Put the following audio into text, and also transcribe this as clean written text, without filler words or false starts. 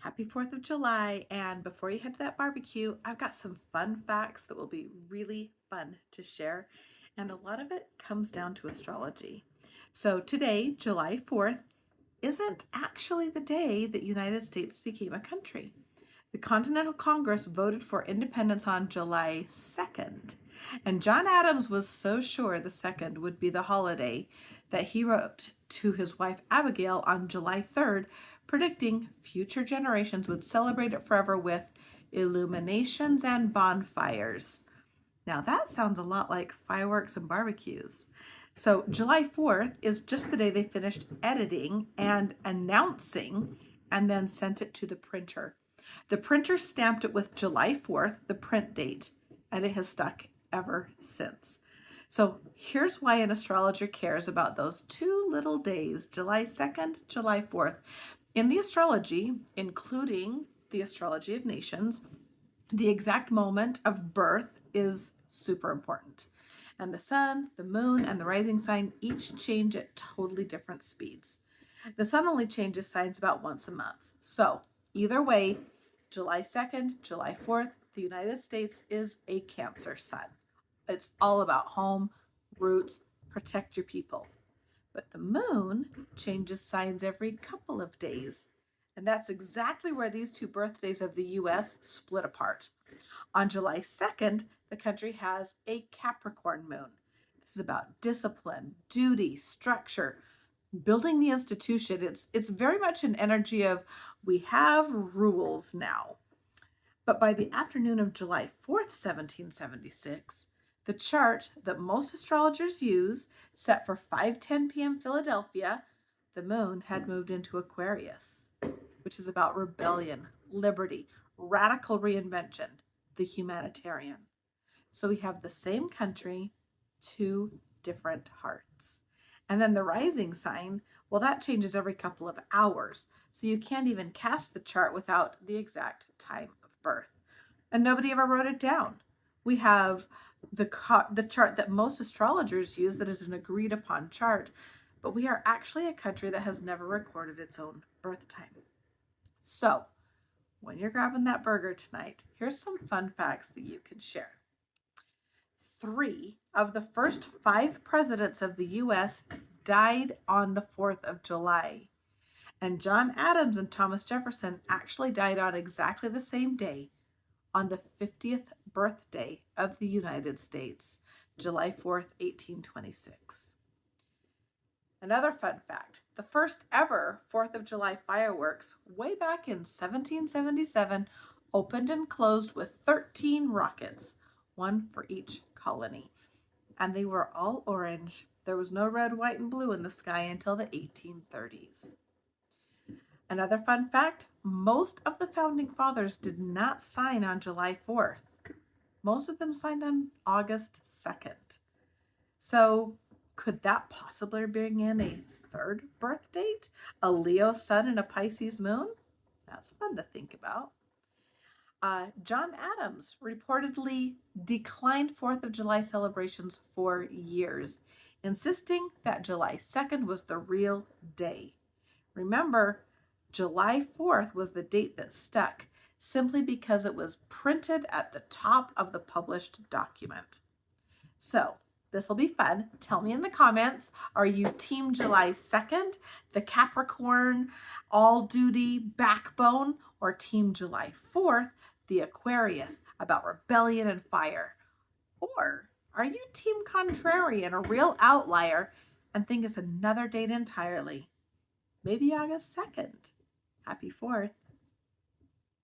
Happy 4th of July, and before you head to that barbecue, I've got some fun facts that will be really fun to share, and a lot of it comes down to astrology. So today, July 4th, isn't actually the day that United States became a country. The Continental Congress voted for independence on July 2nd, and John Adams was so sure the 2nd would be the holiday that he wrote to his wife Abigail on July 3rd, predicting future generations would celebrate it forever with illuminations and bonfires. Now that sounds a lot like fireworks and barbecues. So July 4th is just the day they finished editing and announcing and then sent it to the printer. The printer stamped it with July 4th, the print date, and it has stuck ever since. So here's why an astrologer cares about those two little days, July 2nd, July 4th. In the astrology, including the astrology of nations, the exact moment of birth is super important. And the sun, the moon, and the rising sign each change at totally different speeds. The sun only changes signs about once a month. So either way, July 2nd, July 4th, the United States is a Cancer sun. It's all about home, roots, protect your people. But the moon changes signs every couple of days. And that's exactly where these two birthdays of the US split apart. On July 2nd, the country has a Capricorn moon. This is about discipline, duty, structure, building the institution. It's very much an energy of we have rules now. But by the afternoon of July 4th, 1776, the chart that most astrologers use, set for 5:10 p.m. Philadelphia, the moon had moved into Aquarius, which is about rebellion, liberty, radical reinvention, the humanitarian. So we have the same country, two different hearts. And then the rising sign, well, that changes every couple of hours. So you can't even cast the chart without the exact time of birth. And nobody ever wrote it down. We have the chart that most astrologers use that is an agreed upon chart, but we are actually a country that has never recorded its own birth time. So when you're grabbing that burger tonight, here's some fun facts that you can share. 3 of the first 5 presidents of the US died on the 4th of July. And John Adams and Thomas Jefferson actually died on exactly the same day, on the 50th birthday of the United States, July 4th, 1826. Another fun fact, the first ever 4th of July fireworks, way back in 1777, opened and closed with 13 rockets, one for each colony. And they were all orange. There was no red, white, and blue in the sky until the 1830s. Another fun fact, most of the founding fathers did not sign on July 4th. Most of them signed on August 2nd. So could that possibly bring in a third birth date? A Leo sun and a Pisces moon? That's fun to think about. John Adams reportedly declined 4th of July celebrations for years, insisting that July 2nd was the real day. Remember, July 4th was the date that stuck, simply because it was printed at the top of the published document. So, this will be fun. Tell me in the comments, are you Team July 2nd, the Capricorn, all-duty backbone, or Team July 4th, the Aquarius, about rebellion and fire? Or are you Team Contrarian, a real outlier, and think it's another date entirely? Maybe August 2nd. Happy 4th.